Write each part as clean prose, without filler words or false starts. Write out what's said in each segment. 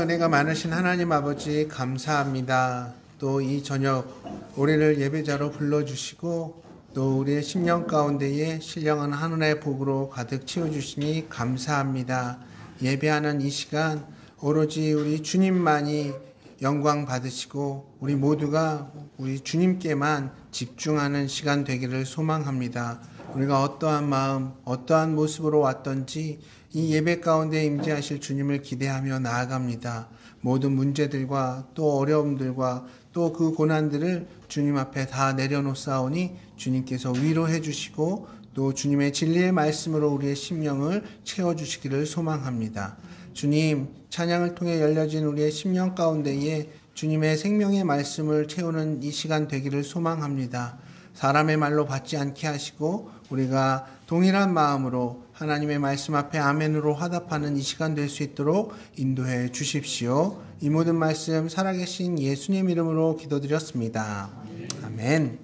은혜가 많으신 하나님 아버지 감사합니다. 또 이 저녁 우리를 예배자로 불러주시고 또 우리의 심령 가운데에 신령한 하늘의 복으로 가득 채워주시니 감사합니다. 예배하는 이 시간 오로지 우리 주님만이 영광 받으시고 우리 모두가 우리 주님께만 집중하는 시간 되기를 소망합니다. 우리가 어떠한 마음, 어떠한 모습으로 왔던지 이 예배 가운데 임재하실 주님을 기대하며 나아갑니다. 모든 문제들과 또 어려움들과 또 그 고난들을 주님 앞에 다 내려놓사오니 주님께서 위로해 주시고 또 주님의 진리의 말씀으로 우리의 심령을 채워주시기를 소망합니다. 주님, 찬양을 통해 열려진 우리의 심령 가운데에 주님의 생명의 말씀을 채우는 이 시간 되기를 소망합니다. 사람의 말로 받지 않게 하시고 우리가 동일한 마음으로 하나님의 말씀 앞에 아멘으로 화답하는 이 시간 될 수 있도록 인도해 주십시오. 이 모든 말씀 살아계신 예수님 이름으로 기도드렸습니다. 아멘.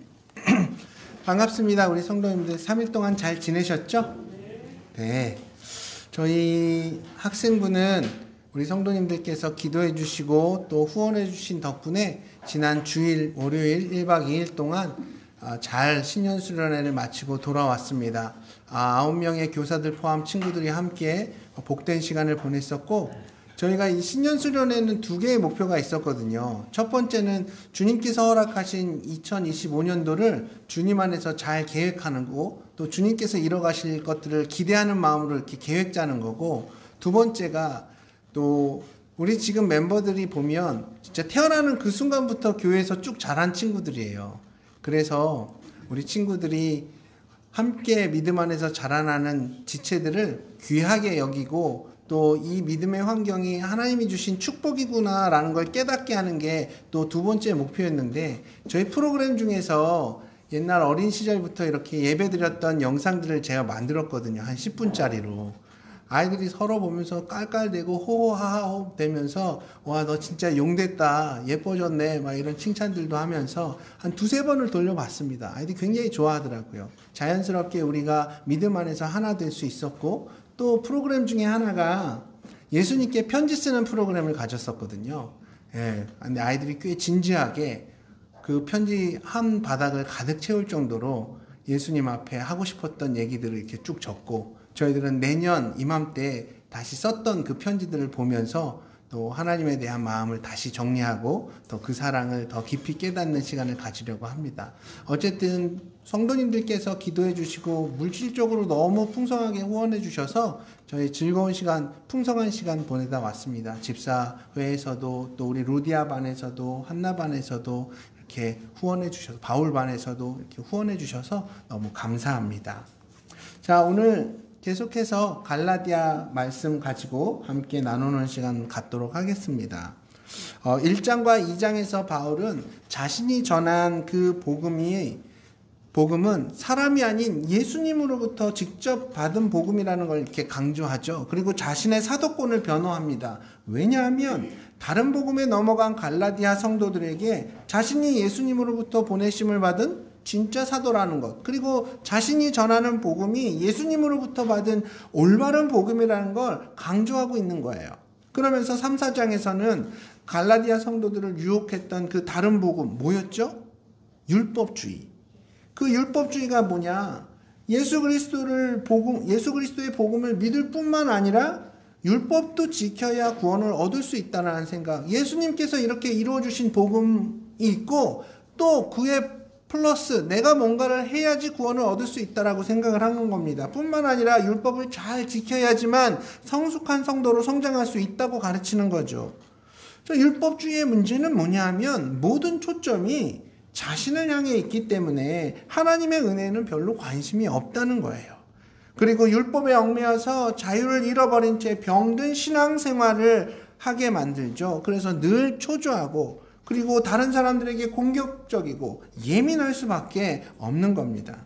반갑습니다. 우리 성도님들 3일 동안 잘 지내셨죠? 네. 저희 학생부는 우리 성도님들께서 기도해 주시고 또 후원해 주신 덕분에 지난 주일 월요일 1박 2일 동안 잘 신년수련회를 마치고 돌아왔습니다. 9명의 교사들 포함 친구들이 함께 복된 시간을 보냈었고 저희가 이 신년수련회는 2개의 목표가 있었거든요. 첫 번째는 주님께서 허락하신 2025년도를 주님 안에서 잘 계획하는 거고 또 주님께서 이뤄가실 것들을 기대하는 마음으로 이렇게 계획 짜는 거고 두 번째가 또 우리 지금 멤버들이 보면 진짜 태어나는 그 순간부터 교회에서 쭉 자란 친구들이에요. 그래서 우리 친구들이 함께 믿음 안에서 자라나는 지체들을 귀하게 여기고 또 이 믿음의 환경이 하나님이 주신 축복이구나라는 걸 깨닫게 하는 게 또 두 번째 목표였는데 저희 프로그램 중에서 옛날 어린 시절부터 이렇게 예배드렸던 영상들을 제가 만들었거든요. 한 10분짜리로. 아이들이 서로 보면서 깔깔대고 호호하호 되면서 와, 너 진짜 용됐다, 예뻐졌네, 막 이런 칭찬들도 하면서 한 2-3번을 돌려봤습니다. 아이들이 굉장히 좋아하더라고요. 자연스럽게 우리가 믿음 안에서 하나 될 수 있었고 또 프로그램 중에 하나가 예수님께 편지 쓰는 프로그램을 가졌었거든요. 예, 근데 아이들이 꽤 진지하게 그 편지 한 바닥을 가득 채울 정도로 예수님 앞에 하고 싶었던 얘기들을 이렇게 쭉 적고 저희들은 내년 이맘때 다시 썼던 그 편지들을 보면서 또 하나님에 대한 마음을 다시 정리하고 또 그 사랑을 더 깊이 깨닫는 시간을 가지려고 합니다. 어쨌든 성도님들께서 기도해 주시고 물질적으로 너무 풍성하게 후원해 주셔서 저희 즐거운 시간, 풍성한 시간 보내다 왔습니다. 집사회에서도 또 우리 루디아 반에서도 한나 반에서도 이렇게 후원해 주셔서 바울 반에서도 이렇게 후원해 주셔서 너무 감사합니다. 자, 오늘 계속해서 갈라디아 말씀 가지고 함께 나누는 시간 갖도록 하겠습니다. 1장과 2장에서 바울은 자신이 전한 그 복음은 사람이 아닌 예수님으로부터 직접 받은 복음이라는 걸 이렇게 강조하죠. 그리고 자신의 사도권을 변호합니다. 왜냐하면 다른 복음에 넘어간 갈라디아 성도들에게 자신이 예수님으로부터 보내심을 받은 진짜 사도라는 것, 그리고 자신이 전하는 복음이 예수님으로부터 받은 올바른 복음이라는 걸 강조하고 있는 거예요. 그러면서 3, 4장에서는 갈라디아 성도들을 유혹했던 그 다른 복음 뭐였죠? 율법주의. 그 율법주의가 뭐냐? 예수 그리스도의 복음을 믿을 뿐만 아니라 율법도 지켜야 구원을 얻을 수 있다는 생각. 예수님께서 이렇게 이루어주신 복음이 있고 또 그의 플러스 내가 뭔가를 해야지 구원을 얻을 수 있다라고 생각을 하는 겁니다. 뿐만 아니라 율법을 잘 지켜야지만 성숙한 성도로 성장할 수 있다고 가르치는 거죠. 율법주의의 문제는 뭐냐 하면 모든 초점이 자신을 향해 있기 때문에 하나님의 은혜에는 별로 관심이 없다는 거예요. 그리고 율법에 얽매여서 자유를 잃어버린 채 병든 신앙생활을 하게 만들죠. 그래서 늘 초조하고 그리고 다른 사람들에게 공격적이고 예민할 수밖에 없는 겁니다.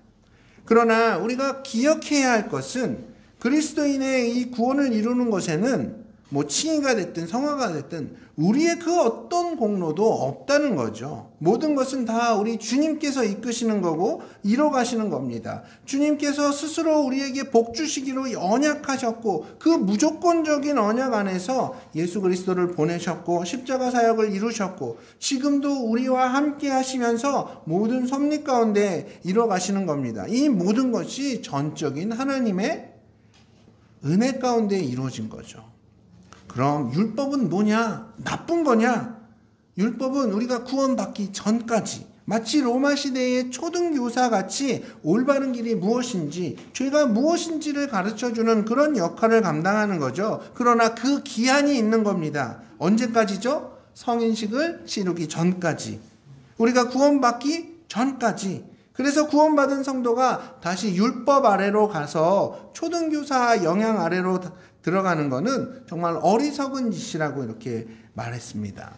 그러나 우리가 기억해야 할 것은 그리스도인의 이 구원을 이루는 것에는 뭐 칭의가 됐든 성화가 됐든 우리의 그 어떤 공로도 없다는 거죠. 모든 것은 다 우리 주님께서 이끄시는 거고 이뤄가시는 겁니다. 주님께서 스스로 우리에게 복 주시기로 언약하셨고 그 무조건적인 언약 안에서 예수 그리스도를 보내셨고 십자가 사역을 이루셨고 지금도 우리와 함께 하시면서 모든 섭리 가운데 이뤄가시는 겁니다. 이 모든 것이 전적인 하나님의 은혜 가운데 이루어진 거죠. 그럼 율법은 뭐냐? 나쁜 거냐? 율법은 우리가 구원받기 전까지 마치 로마 시대의 초등교사 같이 올바른 길이 무엇인지, 죄가 무엇인지를 가르쳐주는 그런 역할을 감당하는 거죠. 그러나 그 기한이 있는 겁니다. 언제까지죠? 성인식을 치르기 전까지. 우리가 구원받기 전까지. 그래서 구원받은 성도가 다시 율법 아래로 가서 초등교사 영향 아래로 들어가는 것은 정말 어리석은 짓이라고 이렇게 말했습니다.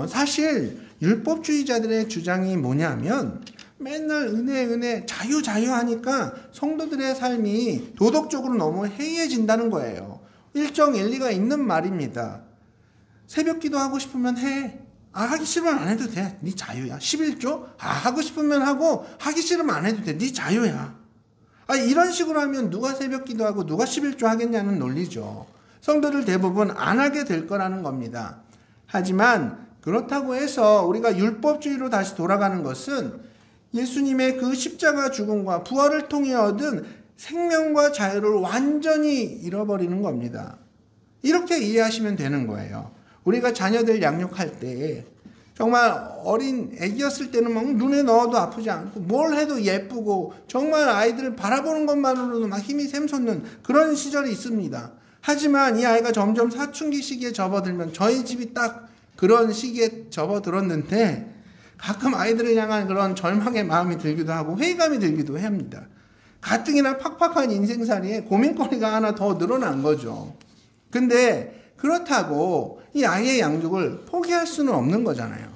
사실 율법주의자들의 주장이 뭐냐면 맨날 은혜 자유 하니까 성도들의 삶이 도덕적으로 너무 해이해진다는 거예요. 일정 일리가 있는 말입니다. 새벽 기도하고 싶으면 해. 하기 싫으면 안 해도 돼. 네 자유야. 11조? 하고 싶으면 하고 하기 싫으면 안 해도 돼. 네 자유야. 이런 식으로 하면 누가 새벽 기도하고 누가 11조 하겠냐는 논리죠. 성도들 대부분 안 하게 될 거라는 겁니다. 하지만 그렇다고 해서 우리가 율법주의로 다시 돌아가는 것은 예수님의 그 십자가 죽음과 부활을 통해 얻은 생명과 자유를 완전히 잃어버리는 겁니다. 이렇게 이해하시면 되는 거예요. 우리가 자녀들 양육할 때 정말 어린 애기였을 때는 막 눈에 넣어도 아프지 않고 뭘 해도 예쁘고 정말 아이들을 바라보는 것만으로도 막 힘이 샘솟는 그런 시절이 있습니다. 하지만 이 아이가 점점 사춘기 시기에 접어들면 저희 집이 딱 그런 시기에 접어들었는데 가끔 아이들을 향한 그런 절망의 마음이 들기도 하고 회의감이 들기도 합니다. 가뜩이나 팍팍한 인생살이에 고민거리가 하나 더 늘어난 거죠. 근데 그렇다고 이 아이의 양육을 포기할 수는 없는 거잖아요.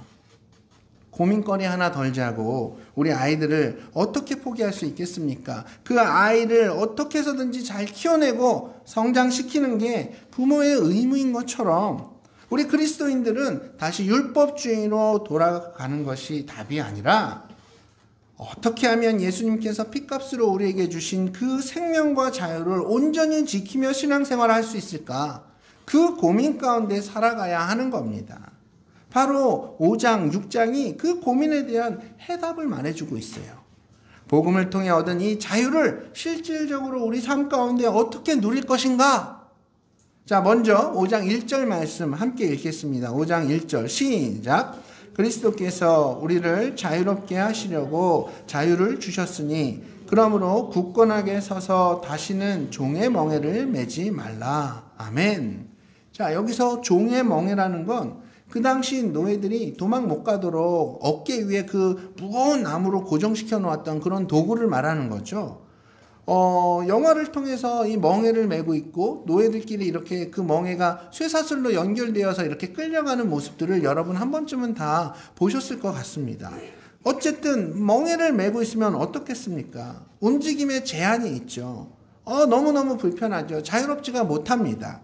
고민거리 하나 덜자고 우리 아이들을 어떻게 포기할 수 있겠습니까? 그 아이를 어떻게 해서든지 잘 키워내고 성장시키는 게 부모의 의무인 것처럼 우리 그리스도인들은 다시 율법주의로 돌아가는 것이 답이 아니라 어떻게 하면 예수님께서 핏값으로 우리에게 주신 그 생명과 자유를 온전히 지키며 신앙생활을 할 수 있을까? 그 고민 가운데 살아가야 하는 겁니다. 바로 5장, 6장이 그 고민에 대한 해답을 말해주고 있어요. 복음을 통해 얻은 이 자유를 실질적으로 우리 삶 가운데 어떻게 누릴 것인가? 자, 먼저 5장 1절 말씀 함께 읽겠습니다. 5장 1절 시작. 그리스도께서 우리를 자유롭게 하시려고 자유를 주셨으니 그러므로 굳건하게 서서 다시는 종의 멍에를 매지 말라. 아멘. 자, 여기서 종의 멍에라는 건 그 당시 노예들이 도망 못 가도록 어깨 위에 그 무거운 나무로 고정시켜 놓았던 그런 도구를 말하는 거죠. 영화를 통해서 이 멍에를 메고 있고 노예들끼리 이렇게 그 멍에가 쇠사슬로 연결되어서 이렇게 끌려가는 모습들을 여러분 한 번쯤은 다 보셨을 것 같습니다. 어쨌든 멍에를 메고 있으면 어떻겠습니까? 움직임에 제한이 있죠. 너무너무 불편하죠. 자유롭지가 못합니다.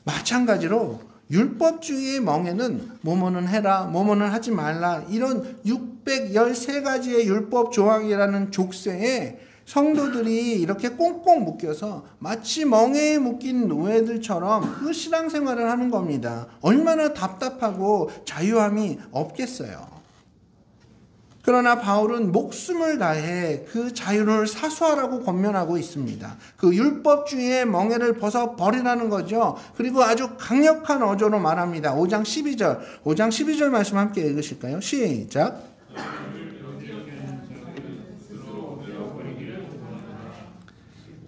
마찬가지로 율법주의의 멍에는 뭐뭐는 해라, 뭐뭐는 하지 말라 이런 613가지의 율법 조항이라는 족쇄에 성도들이 이렇게 꽁꽁 묶여서 마치 멍에에 묶인 노예들처럼 그 신앙생활을 하는 겁니다. 얼마나 답답하고 자유함이 없겠어요. 그러나 바울은 목숨을 다해 그 자유를 사수하라고 권면하고 있습니다. 그 율법주의의 멍에를 벗어버리라는 거죠. 그리고 아주 강력한 어조로 말합니다. 5장 12절 말씀 함께 읽으실까요? 시작.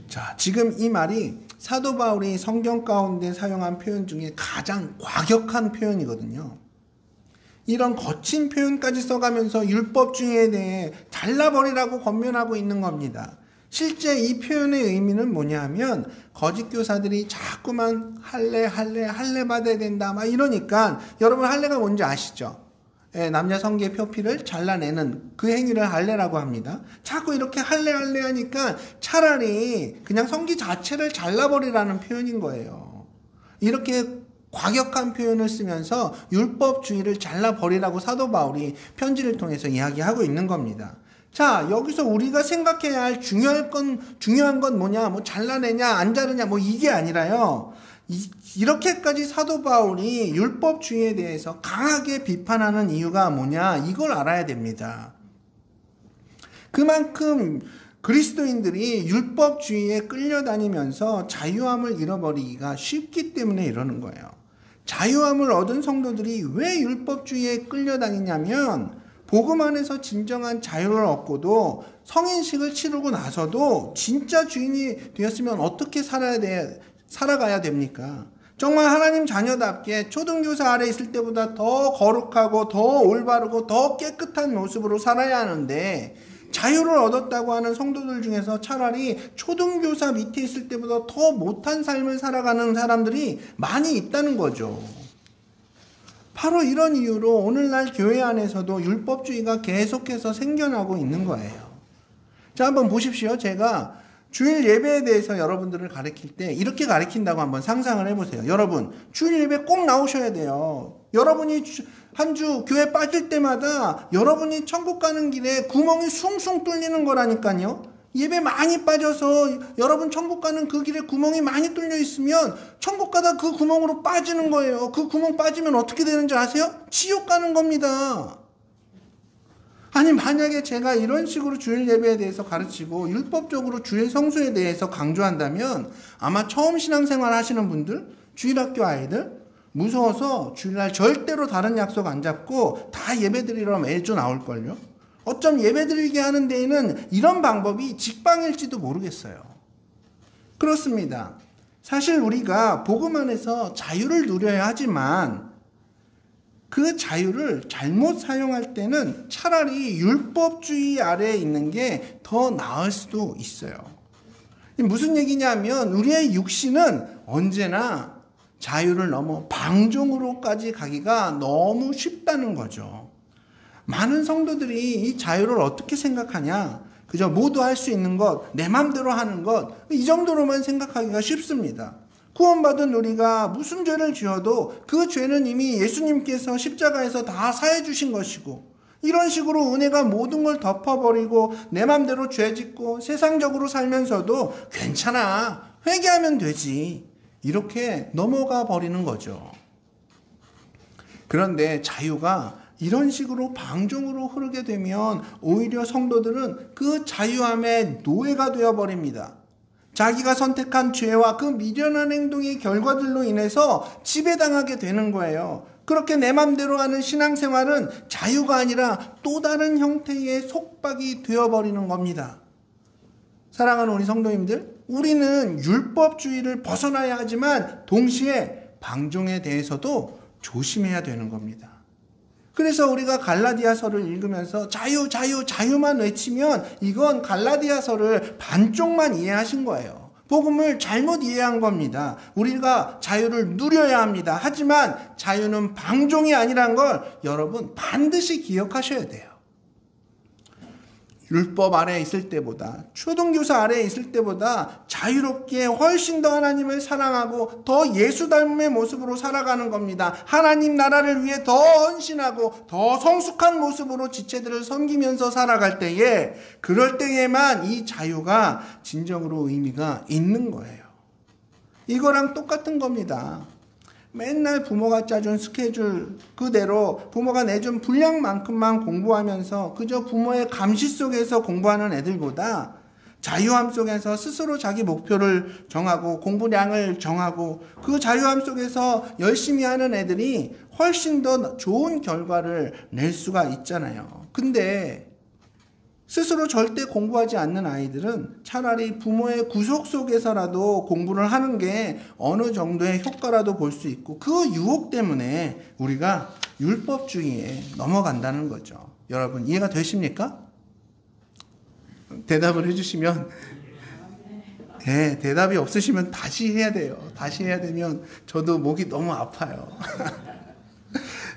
자, 지금 이 말이 사도 바울이 성경 가운데 사용한 표현 중에 가장 과격한 표현이거든요. 이런 거친 표현까지 써가면서 율법주의에 대해 잘라버리라고 권면하고 있는 겁니다. 실제 이 표현의 의미는 뭐냐 하면 거짓 교사들이 자꾸만 할례 받아야 된다 막 이러니까 여러분 할례가 뭔지 아시죠? 남녀 성기의 표피를 잘라내는 그 행위를 할례라고 합니다. 자꾸 이렇게 할례 하니까 차라리 그냥 성기 자체를 잘라버리라는 표현인 거예요. 이렇게 과격한 표현을 쓰면서 율법주의를 잘라버리라고 사도 바울이 편지를 통해서 이야기하고 있는 겁니다. 자, 여기서 우리가 생각해야 할 중요한 건 뭐냐, 뭐 잘라내냐, 안 자르냐, 뭐 이게 아니라요. 이렇게까지 사도 바울이 율법주의에 대해서 강하게 비판하는 이유가 뭐냐, 이걸 알아야 됩니다. 그만큼 그리스도인들이 율법주의에 끌려다니면서 자유함을 잃어버리기가 쉽기 때문에 이러는 거예요. 자유함을 얻은 성도들이 왜 율법주의에 끌려다니냐면 복음 안에서 진정한 자유를 얻고도 성인식을 치르고 나서도 진짜 주인이 되었으면 어떻게 살아가야 됩니까? 정말 하나님 자녀답게 초등교사 아래 있을 때보다 더 거룩하고 더 올바르고 더 깨끗한 모습으로 살아야 하는데 자유를 얻었다고 하는 성도들 중에서 차라리 초등교사 밑에 있을 때보다 더 못한 삶을 살아가는 사람들이 많이 있다는 거죠. 바로 이런 이유로 오늘날 교회 안에서도 율법주의가 계속해서 생겨나고 있는 거예요. 자, 한번 보십시오. 제가 주일 예배에 대해서 여러분들을 가르칠 때 이렇게 가르친다고 한번 상상을 해보세요. 여러분, 주일 예배 꼭 나오셔야 돼요. 여러분이 한 주 교회 빠질 때마다 여러분이 천국 가는 길에 구멍이 숭숭 뚫리는 거라니까요. 예배 많이 빠져서 여러분 천국 가는 그 길에 구멍이 많이 뚫려 있으면 천국 가다 그 구멍으로 빠지는 거예요. 그 구멍 빠지면 어떻게 되는지 아세요? 지옥 가는 겁니다. 아니, 만약에 제가 이런 식으로 주일 예배에 대해서 가르치고 율법적으로 주일 성수에 대해서 강조한다면 아마 처음 신앙생활 하시는 분들, 주일학교 아이들 무서워서 주일날 절대로 다른 약속 안 잡고 다 예배드리러 매주 나올걸요. 어쩜 예배드리게 하는 데에는 이런 방법이 직방일지도 모르겠어요. 그렇습니다. 사실 우리가 복음 안에서 자유를 누려야 하지만 그 자유를 잘못 사용할 때는 차라리 율법주의 아래에 있는 게 더 나을 수도 있어요. 무슨 얘기냐면 우리의 육신은 언제나 자유를 넘어 방종으로까지 가기가 너무 쉽다는 거죠. 많은 성도들이 이 자유를 어떻게 생각하냐? 그저 모두 할 수 있는 것, 내 맘대로 하는 것, 이 정도로만 생각하기가 쉽습니다. 구원받은 우리가 무슨 죄를 지어도 그 죄는 이미 예수님께서 십자가에서 다 사해 주신 것이고, 이런 식으로 은혜가 모든 걸 덮어버리고 내 맘대로 죄 짓고 세상적으로 살면서도 괜찮아, 회개하면 되지, 이렇게 넘어가 버리는 거죠. 그런데 자유가 이런 식으로 방종으로 흐르게 되면 오히려 성도들은 그 자유함의 노예가 되어버립니다. 자기가 선택한 죄와 그 미련한 행동의 결과들로 인해서 지배당하게 되는 거예요. 그렇게 내 맘대로 하는 신앙생활은 자유가 아니라 또 다른 형태의 속박이 되어버리는 겁니다. 사랑하는 우리 성도님들, 우리는 율법주의를 벗어나야 하지만 동시에 방종에 대해서도 조심해야 되는 겁니다. 그래서 우리가 갈라디아서를 읽으면서 자유, 자유, 자유만 외치면 이건 갈라디아서를 반쪽만 이해하신 거예요. 복음을 잘못 이해한 겁니다. 우리가 자유를 누려야 합니다. 하지만 자유는 방종이 아니란 걸 여러분 반드시 기억하셔야 돼요. 율법 아래에 있을 때보다, 초등교사 아래에 있을 때보다 자유롭게 훨씬 더 하나님을 사랑하고 더 예수 닮음의 모습으로 살아가는 겁니다. 하나님 나라를 위해 더 헌신하고 더 성숙한 모습으로 지체들을 섬기면서 살아갈 때에, 그럴 때에만 이 자유가 진정으로 의미가 있는 거예요. 이거랑 똑같은 겁니다. 맨날 부모가 짜준 스케줄 그대로 부모가 내준 분량만큼만 공부하면서 그저 부모의 감시 속에서 공부하는 애들보다 자유함 속에서 스스로 자기 목표를 정하고 공부량을 정하고 그 자유함 속에서 열심히 하는 애들이 훨씬 더 좋은 결과를 낼 수가 있잖아요. 근데 스스로 절대 공부하지 않는 아이들은 차라리 부모의 구속 속에서라도 공부를 하는 게 어느 정도의 효과라도 볼 수 있고, 그 유혹 때문에 우리가 율법주의에 넘어간다는 거죠. 여러분 이해가 되십니까? 대답을 해주시면, 네, 대답이 없으시면 다시 해야 돼요. 다시 해야 되면 저도 목이 너무 아파요.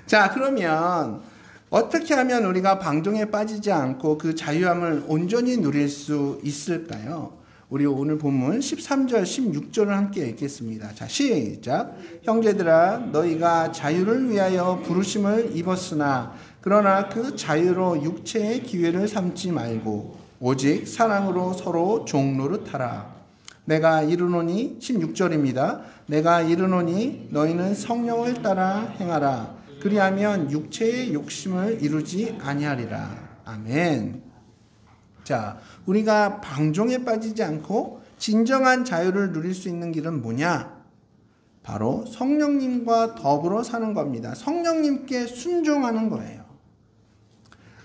자, 그러면 어떻게 하면 우리가 방종에 빠지지 않고 그 자유함을 온전히 누릴 수 있을까요? 우리 오늘 본문 13절, 16절을 함께 읽겠습니다. 자, 시작. 형제들아, 너희가 자유를 위하여 부르심을 입었으나 그러나 그 자유로 육체의 기회를 삼지 말고 오직 사랑으로 서로 종노릇하라. 내가 이르노니 16절입니다. 내가 이르노니 너희는 성령을 따라 행하라. 그리하면 육체의 욕심을 이루지 아니하리라. 아멘. 자, 우리가 방종에 빠지지 않고 진정한 자유를 누릴 수 있는 길은 뭐냐? 바로 성령님과 더불어 사는 겁니다. 성령님께 순종하는 거예요.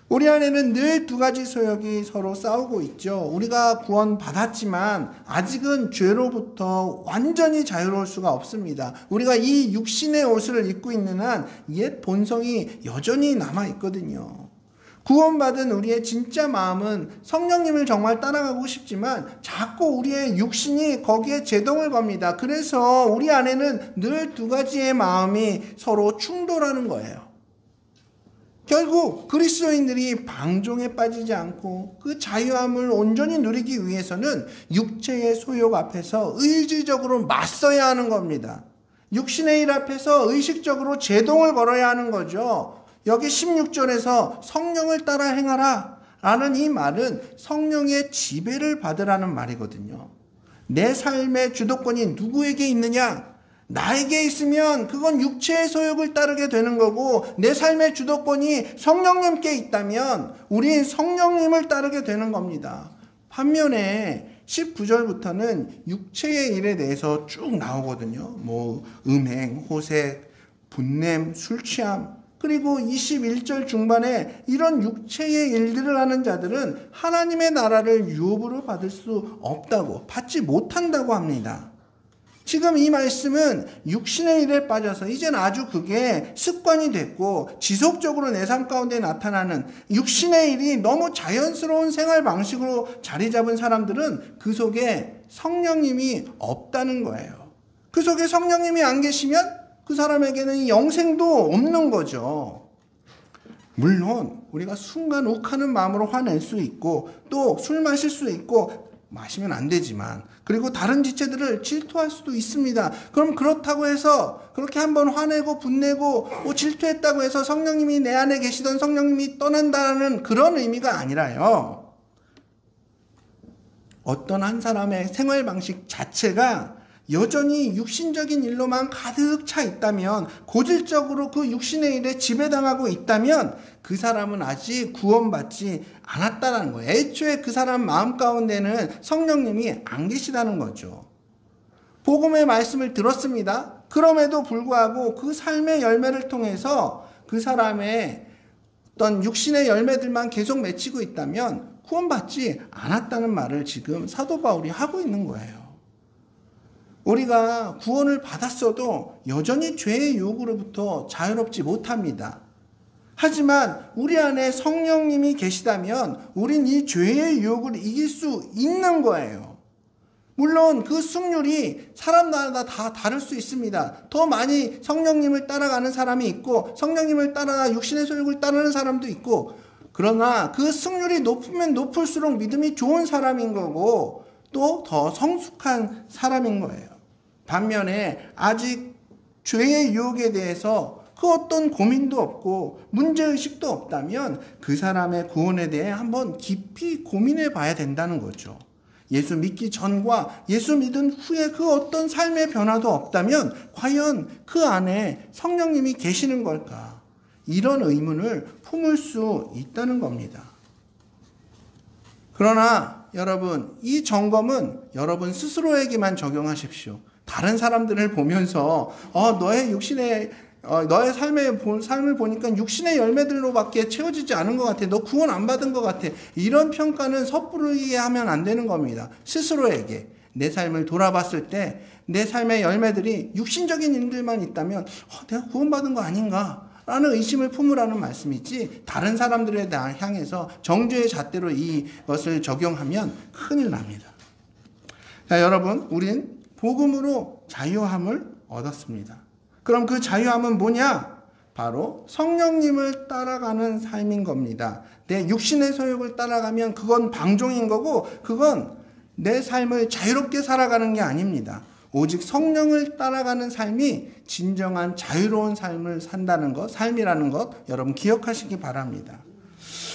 우리 안에는 늘 두 가지 소욕이 서로 싸우고 있죠. 우리가 구원 받았지만 아직은 죄로부터 완전히 자유로울 수가 없습니다. 우리가 이 육신의 옷을 입고 있는 한 옛 본성이 여전히 남아 있거든요. 구원받은 우리의 진짜 마음은 성령님을 정말 따라가고 싶지만 자꾸 우리의 육신이 거기에 제동을 겁니다. 그래서 우리 안에는 늘 두 가지의 마음이 서로 충돌하는 거예요. 결국 그리스도인들이 방종에 빠지지 않고 그 자유함을 온전히 누리기 위해서는 육체의 소욕 앞에서 의지적으로 맞서야 하는 겁니다. 육신의 일 앞에서 의식적으로 제동을 걸어야 하는 거죠. 여기 16절에서 성령을 따라 행하라 라는 이 말은 성령의 지배를 받으라는 말이거든요. 내 삶의 주도권이 누구에게 있느냐? 나에게 있으면 그건 육체의 소욕을 따르게 되는 거고, 내 삶의 주도권이 성령님께 있다면 우린 성령님을 따르게 되는 겁니다. 반면에 19절부터는 육체의 일에 대해서 쭉 나오거든요. 음행, 호색, 분냄, 술 취함. 그리고 21절 중반에 이런 육체의 일들을 하는 자들은 하나님의 나라를 유업으로 받을 수 없다고, 받지 못한다고 합니다. 지금 이 말씀은 육신의 일에 빠져서 이젠 아주 그게 습관이 됐고 지속적으로 내 삶 가운데 나타나는 육신의 일이 너무 자연스러운 생활 방식으로 자리 잡은 사람들은 그 속에 성령님이 없다는 거예요. 그 속에 성령님이 안 계시면 그 사람에게는 영생도 없는 거죠. 물론 우리가 순간 욱하는 마음으로 화낼 수 있고 또 술 마실 수 있고 마시면 안 되지만, 그리고 다른 지체들을 질투할 수도 있습니다. 그럼 그렇다고 해서 그렇게 한번 화내고 분내고 질투했다고 해서 성령님이 내 안에 계시던 성령님이 떠난다는 그런 의미가 아니라요. 어떤 한 사람의 생활 방식 자체가 여전히 육신적인 일로만 가득 차 있다면, 고질적으로 그 육신의 일에 지배당하고 있다면 그 사람은 아직 구원받지 않았다는 거예요. 애초에 그 사람 마음 가운데는 성령님이 안 계시다는 거죠. 복음의 말씀을 들었습니다. 그럼에도 불구하고 그 삶의 열매를 통해서 그 사람의 어떤 육신의 열매들만 계속 맺히고 있다면 구원받지 않았다는 말을 지금 사도 바울이 하고 있는 거예요. 우리가 구원을 받았어도 여전히 죄의 유혹으로부터 자유롭지 못합니다. 하지만 우리 안에 성령님이 계시다면 우린 이 죄의 유혹을 이길 수 있는 거예요. 물론 그 승률이 사람마다 다 다를 수 있습니다. 더 많이 성령님을 따라가는 사람이 있고 성령님을 따라 육신의 소욕을 따르는 사람도 있고, 그러나 그 승률이 높으면 높을수록 믿음이 좋은 사람인 거고 또 더 성숙한 사람인 거예요. 반면에 아직 죄의 유혹에 대해서 그 어떤 고민도 없고 문제의식도 없다면 그 사람의 구원에 대해 한번 깊이 고민해 봐야 된다는 거죠. 예수 믿기 전과 예수 믿은 후에 그 어떤 삶의 변화도 없다면 과연 그 안에 성령님이 계시는 걸까? 이런 의문을 품을 수 있다는 겁니다. 그러나 여러분, 이 점검은 여러분 스스로에게만 적용하십시오. 다른 사람들을 보면서 너의 육신의 너의 삶을 보니까 육신의 열매들로밖에 채워지지 않은 것 같아. 너 구원 안 받은 것 같아. 이런 평가는 섣부르게 하면 안 되는 겁니다. 스스로에게 내 삶을 돌아봤을 때 내 삶의 열매들이 육신적인 일들만 있다면 내가 구원받은 거 아닌가? 라는 의심을 품으라는 말씀이지, 다른 사람들에 대해 향해서 정죄의 잣대로 이것을 적용하면 큰일 납니다. 자, 여러분, 우린 복음으로 자유함을 얻었습니다. 그럼 그 자유함은 뭐냐? 바로 성령님을 따라가는 삶인 겁니다. 내 육신의 소욕을 따라가면 그건 방종인 거고, 그건 내 삶을 자유롭게 살아가는 게 아닙니다. 오직 성령을 따라가는 삶이 진정한 자유로운 삶을 산다는 것, 삶이라는 것 여러분 기억하시기 바랍니다.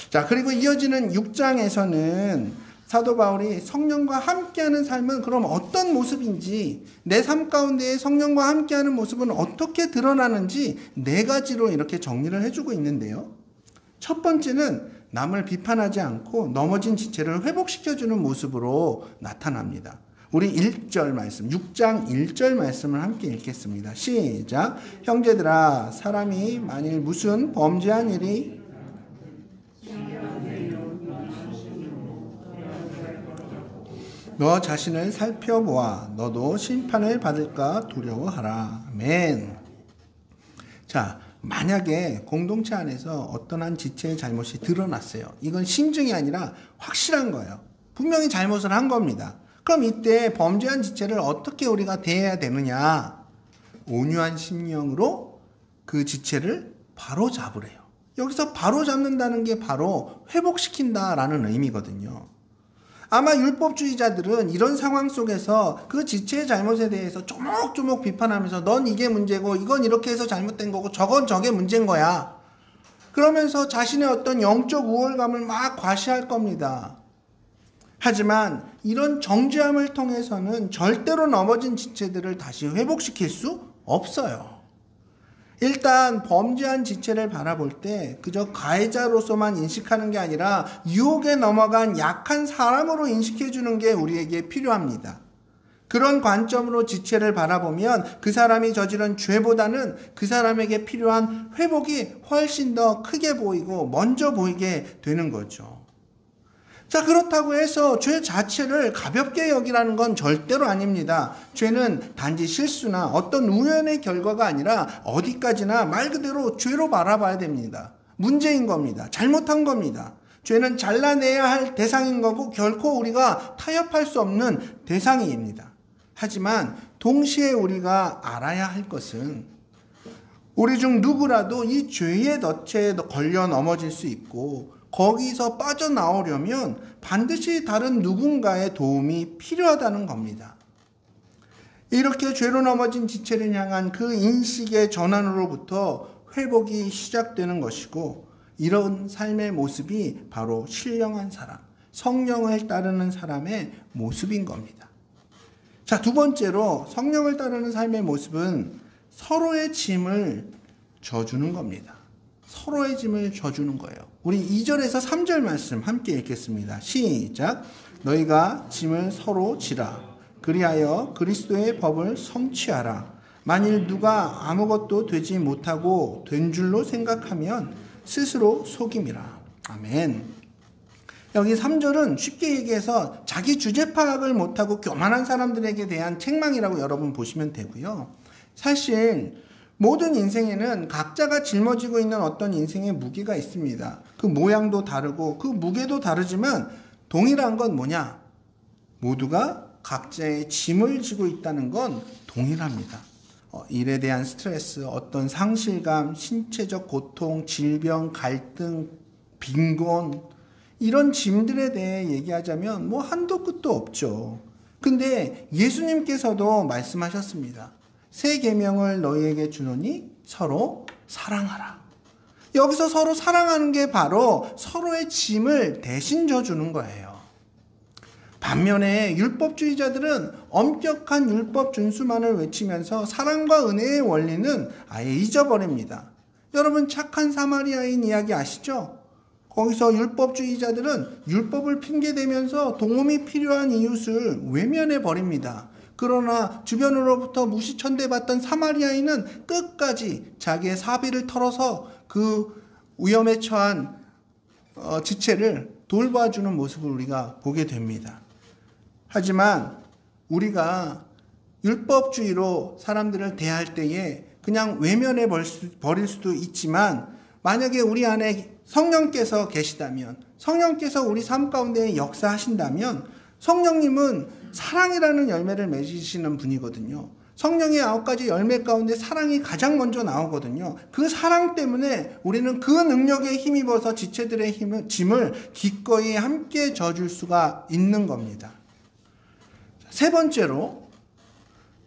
자, 그리고 이어지는 6장에서는 사도 바울이 성령과 함께하는 삶은 그럼 어떤 모습인지, 내 삶 가운데 성령과 함께하는 모습은 어떻게 드러나는지 4가지로 이렇게 정리를 해주고 있는데요. 첫 번째는 남을 비판하지 않고 넘어진 지체를 회복시켜주는 모습으로 나타납니다. 우리 1절 말씀, 6장 1절 말씀을 함께 읽겠습니다. 시작. 형제들아, 사람이 만일 무슨 범죄한 일이 너 자신을 살펴보아 너도 심판을 받을까 두려워하라. 아멘. 자, 만약에 공동체 안에서 어떤 한 지체의 잘못이 드러났어요. 이건 심증이 아니라 확실한 거예요. 분명히 잘못을 한 겁니다. 그럼 이때 범죄한 지체를 어떻게 우리가 대해야 되느냐? 온유한 심령으로 그 지체를 바로 잡으래요. 여기서 바로 잡는다는 게 바로 회복시킨다라는 의미거든요. 아마 율법주의자들은 이런 상황 속에서 그 지체의 잘못에 대해서 조목조목 비판하면서 넌 이게 문제고 이건 이렇게 해서 잘못된 거고 저건 저게 문제인 거야. 그러면서 자신의 어떤 영적 우월감을 막 과시할 겁니다. 하지만 이런 정죄함을 통해서는 절대로 넘어진 지체들을 다시 회복시킬 수 없어요. 일단 범죄한 지체를 바라볼 때 그저 가해자로서만 인식하는 게 아니라 유혹에 넘어간 약한 사람으로 인식해 주는 게 우리에게 필요합니다. 그런 관점으로 지체를 바라보면 그 사람이 저지른 죄보다는 그 사람에게 필요한 회복이 훨씬 더 크게 보이고 먼저 보이게 되는 거죠. 자, 그렇다고 해서 죄 자체를 가볍게 여기라는 건 절대로 아닙니다. 죄는 단지 실수나 어떤 우연의 결과가 아니라 어디까지나 말 그대로 죄로 바라봐야 됩니다. 문제인 겁니다. 잘못한 겁니다. 죄는 잘라내야 할 대상인 거고 결코 우리가 타협할 수 없는 대상입니다. 하지만 동시에 우리가 알아야 할 것은 우리 중 누구라도 이 죄의 덫에 걸려 넘어질 수 있고 거기서 빠져나오려면 반드시 다른 누군가의 도움이 필요하다는 겁니다. 이렇게 죄로 넘어진 지체를 향한 그 인식의 전환으로부터 회복이 시작되는 것이고 이런 삶의 모습이 바로 신령한 사람, 성령을 따르는 사람의 모습인 겁니다. 자, 두 번째로 성령을 따르는 삶의 모습은 서로의 짐을 져주는 겁니다. 서로의 짐을 져주는 거예요. 우리 2절에서 3절 말씀 함께 읽겠습니다. 시작. 너희가 짐을 서로 지라. 그리하여 그리스도의 법을 성취하라. 만일 누가 아무것도 되지 못하고 된 줄로 생각하면 스스로 속임이라. 아멘. 여기 3절은 쉽게 얘기해서 자기 주제 파악을 못하고 교만한 사람들에게 대한 책망이라고 여러분 보시면 되고요. 사실 모든 인생에는 각자가 짊어지고 있는 어떤 인생의 무게가 있습니다. 그 모양도 다르고 그 무게도 다르지만 동일한 건 뭐냐? 모두가 각자의 짐을 지고 있다는 건 동일합니다. 일에 대한 스트레스, 어떤 상실감, 신체적 고통, 질병, 갈등, 빈곤 이런 짐들에 대해 얘기하자면 뭐 한도 끝도 없죠. 근데 예수님께서도 말씀하셨습니다. 새 계명을 너희에게 주노니 서로 사랑하라. 여기서 서로 사랑하는 게 바로 서로의 짐을 대신 져주는 거예요. 반면에 율법주의자들은 엄격한 율법 준수만을 외치면서 사랑과 은혜의 원리는 아예 잊어버립니다. 여러분 착한 사마리아인 이야기 아시죠? 거기서 율법주의자들은 율법을 핑계대면서 도움이 필요한 이웃을 외면해 버립니다. 그러나 주변으로부터 무시천대받던 사마리아인은 끝까지 자기의 사비를 털어서 그 위험에 처한 지체를 돌봐주는 모습을 우리가 보게 됩니다. 하지만 우리가 율법주의로 사람들을 대할 때에 그냥 외면해 버릴 수도 있지만 만약에 우리 안에 성령께서 계시다면, 성령께서 우리 삶 가운데 역사하신다면 성령님은 사랑이라는 열매를 맺으시는 분이거든요. 성령의 9가지 열매 가운데 사랑이 가장 먼저 나오거든요. 그 사랑 때문에 우리는 그 능력에 힘입어서 지체들의 짐을 기꺼이 함께 져줄 수가 있는 겁니다. 세 번째로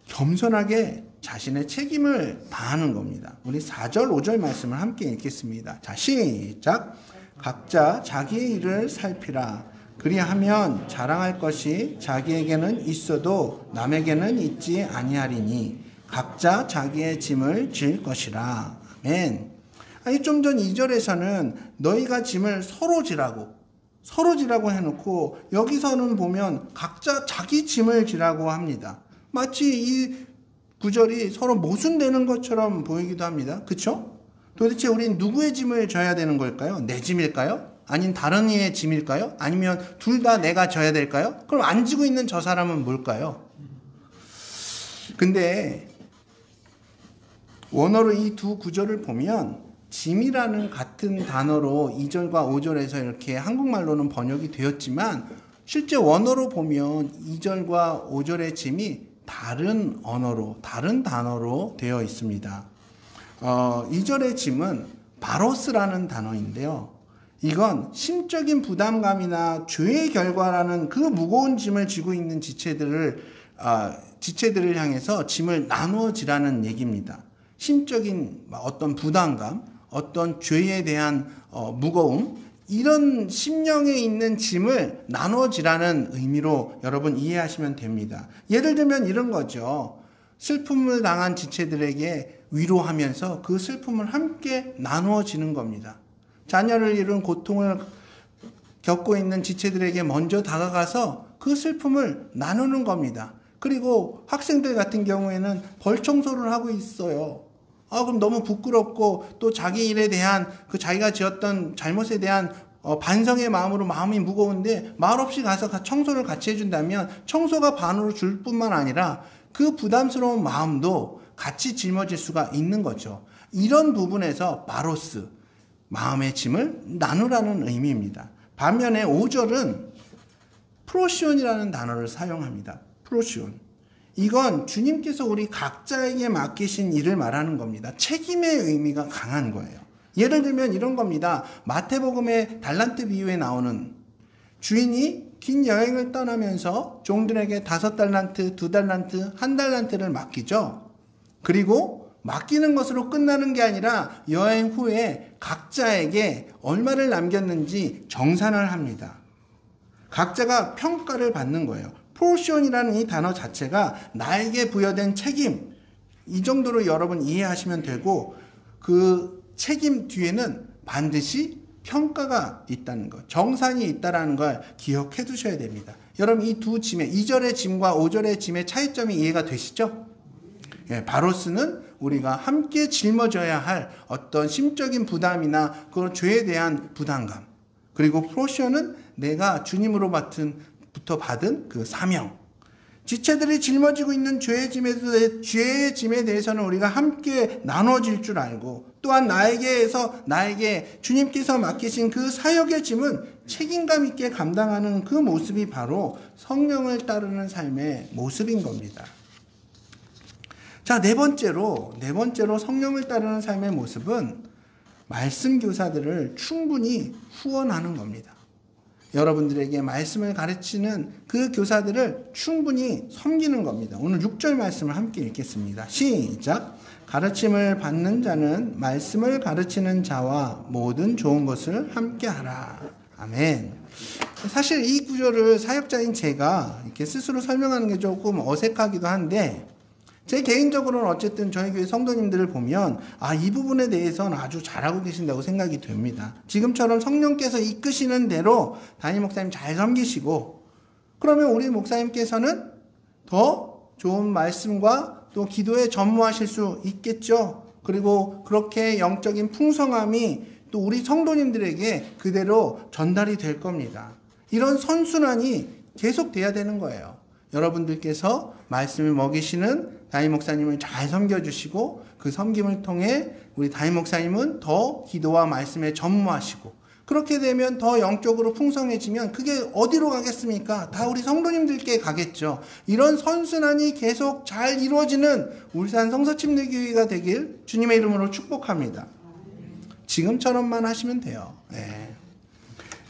겸손하게 자신의 책임을 다하는 겁니다. 우리 4절, 5절 말씀을 함께 읽겠습니다. 자, 시작. 각자 자기의 일을 살피라. 그리하면 자랑할 것이 자기에게는 있어도 남에게는 있지 아니하리니 각자 자기의 짐을 질 것이라. 아멘. 아니, 좀 전 2절에서는 너희가 짐을 서로 지라고 해놓고 여기서는 보면 각자 자기 짐을 지라고 합니다. 마치 이 구절이 서로 모순되는 것처럼 보이기도 합니다. 그렇죠? 도대체 우린 누구의 짐을 져야 되는 걸까요? 내 짐일까요? 아닌 다른 이의 짐일까요? 아니면 둘 다 내가 져야 될까요? 그럼 안 지고 있는 저 사람은 뭘까요? 근데 원어로 이 두 구절을 보면 짐이라는 같은 단어로 2절과 5절에서 이렇게 한국말로는 번역이 되었지만 실제 원어로 보면 2절과 5절의 짐이 다른 언어로, 다른 단어로 되어 있습니다. 2절의 짐은 바로스라는 단어인데요. 이건 심적인 부담감이나 죄의 결과라는 그 무거운 짐을 지고 있는 지체들을 향해서 짐을 나누어 지라는 얘기입니다. 심적인 어떤 부담감, 어떤 죄에 대한 무거움, 이런 심령에 있는 짐을 나눠지라는 의미로 여러분 이해하시면 됩니다. 예를 들면 이런 거죠. 슬픔을 당한 지체들에게 위로하면서 그 슬픔을 함께 나누어지는 겁니다. 자녀를 잃은 고통을 겪고 있는 지체들에게 먼저 다가가서 그 슬픔을 나누는 겁니다. 그리고 학생들 같은 경우에는 벌 청소를 하고 있어요. 그럼 너무 부끄럽고 또 자기 일에 대한 그 자기가 지었던 잘못에 대한 반성의 마음으로 마음이 무거운데 말없이 가서 청소를 같이 해준다면 청소가 반으로 줄 뿐만 아니라 그 부담스러운 마음도 같이 짊어질 수가 있는 거죠. 이런 부분에서 바로스, 마음의 짐을 나누라는 의미입니다. 반면에 5절은 프로시온이라는 단어를 사용합니다. 프로시온. 이건 주님께서 우리 각자에게 맡기신 일을 말하는 겁니다. 책임의 의미가 강한 거예요. 예를 들면 이런 겁니다. 마태복음의 달란트 비유에 나오는 주인이 긴 여행을 떠나면서 종들에게 5달란트, 2달란트, 1달란트를 맡기죠. 그리고 맡기는 것으로 끝나는 게 아니라 여행 후에 각자에게 얼마를 남겼는지 정산을 합니다. 각자가 평가를 받는 거예요. 포션이라는 이 단어 자체가 나에게 부여된 책임, 이 정도로 여러분 이해하시면 되고 그 책임 뒤에는 반드시 평가가 있다는 것, 정산이 있다는 걸 기억해 두셔야 됩니다. 여러분 이 두 짐의 2절의 짐과 5절의 짐의 차이점이 이해가 되시죠? 바로스는 우리가 함께 짊어져야 할 어떤 심적인 부담이나 그런 죄에 대한 부담감, 그리고 포션은 내가 주님으로부터 받은 그 사명, 지체들이 짊어지고 있는 죄의 짐에 대해서는 우리가 함께 나눠질 줄 알고 또한 나에게 주님께서 맡기신 그 사역의 짐은 책임감 있게 감당하는 그 모습이 바로 성령을 따르는 삶의 모습인 겁니다. 자, 네 번째로 성령을 따르는 삶의 모습은 말씀 교사들을 충분히 후원하는 겁니다. 여러분들에게 말씀을 가르치는 그 교사들을 충분히 섬기는 겁니다. 오늘 6절 말씀을 함께 읽겠습니다. 시작. 가르침을 받는 자는 말씀을 가르치는 자와 모든 좋은 것을 함께 하라. 아멘. 사실 이 구절을 사역자인 제가 이렇게 스스로 설명하는 게 조금 어색하기도 한데 제 개인적으로는 어쨌든 저희 교회 성도님들을 보면 이 부분에 대해서는 아주 잘하고 계신다고 생각이 됩니다. 지금처럼 성령께서 이끄시는 대로 담임 목사님 잘 섬기시고 그러면 우리 목사님께서는 더 좋은 말씀과 또 기도에 전무하실 수 있겠죠. 그리고 그렇게 영적인 풍성함이 또 우리 성도님들에게 그대로 전달이 될 겁니다. 이런 선순환이 계속돼야 되는 거예요. 여러분들께서 말씀을 먹이시는 담임 목사님을 잘 섬겨주시고 그 섬김을 통해 우리 담임 목사님은 더 기도와 말씀에 전무하시고 그렇게 되면 더 영적으로 풍성해지면 그게 어디로 가겠습니까? 다 우리 성도님들께 가겠죠. 이런 선순환이 계속 잘 이루어지는 울산 성서침례교회가 되길 주님의 이름으로 축복합니다. 지금처럼만 하시면 돼요. 네.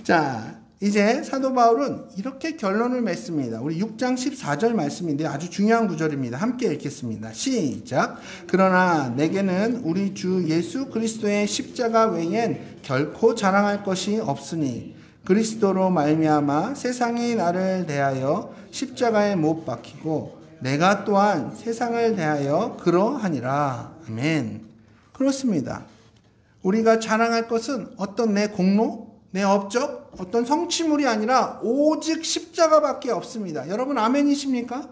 자, 이제 사도 바울은 이렇게 결론을 맺습니다. 우리 6장 14절 말씀인데 아주 중요한 구절입니다. 함께 읽겠습니다. 시작. 그러나 내게는 우리 주 예수 그리스도의 십자가 외엔 결코 자랑할 것이 없으니 그리스도로 말미암아 세상이 나를 대하여 십자가에 못 박히고 내가 또한 세상을 대하여 그러하니라. 아멘. 그렇습니다. 우리가 자랑할 것은 어떤 내 공로, 내 업적, 어떤 성취물이 아니라 오직 십자가밖에 없습니다. 여러분 아멘이십니까?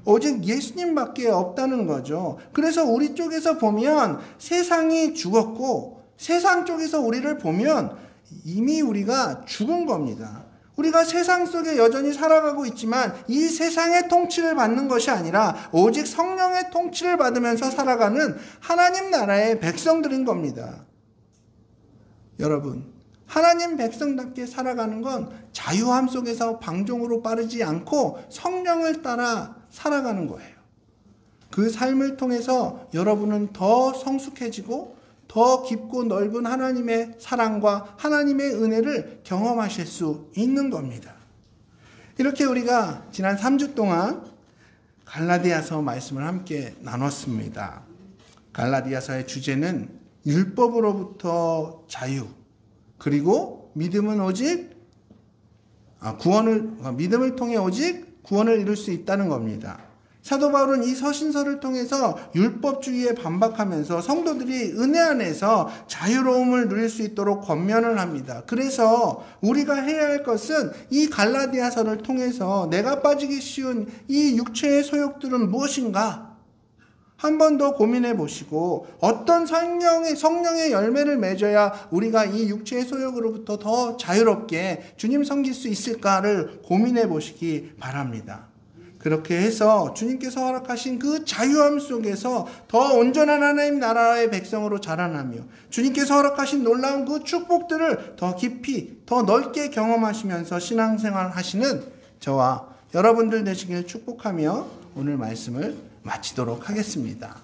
오직 예수님밖에 없다는 거죠. 그래서 우리 쪽에서 보면 세상이 죽었고 세상 쪽에서 우리를 보면 이미 우리가 죽은 겁니다. 우리가 세상 속에 여전히 살아가고 있지만 이 세상의 통치를 받는 것이 아니라 오직 성령의 통치를 받으면서 살아가는 하나님 나라의 백성들인 겁니다. 여러분, 하나님 백성답게 살아가는 건 자유함 속에서 방종으로 빠르지 않고 성령을 따라 살아가는 거예요. 그 삶을 통해서 여러분은 더 성숙해지고 더 깊고 넓은 하나님의 사랑과 하나님의 은혜를 경험하실 수 있는 겁니다. 이렇게 우리가 지난 3주 동안 갈라디아서 말씀을 함께 나눴습니다. 갈라디아서의 주제는 율법으로부터 자유, 그리고 믿음은 오직 믿음을 통해 오직 구원을 이룰 수 있다는 겁니다. 사도 바울은 이 서신서를 통해서 율법주의에 반박하면서 성도들이 은혜 안에서 자유로움을 누릴 수 있도록 권면을 합니다. 그래서 우리가 해야 할 것은 이 갈라디아서를 통해서 내가 빠지기 쉬운 이 육체의 소욕들은 무엇인가? 한 번 더 고민해 보시고 어떤 성령의 열매를 맺어야 우리가 이 육체의 소욕으로부터 더 자유롭게 주님 섬길 수 있을까를 고민해 보시기 바랍니다. 그렇게 해서 주님께서 허락하신 그 자유함 속에서 더 온전한 하나님 나라의 백성으로 자라나며 주님께서 허락하신 놀라운 그 축복들을 더 깊이 더 넓게 경험하시면서 신앙생활 하시는 저와 여러분들 되시길 축복하며 오늘 말씀을 마치도록 하겠습니다.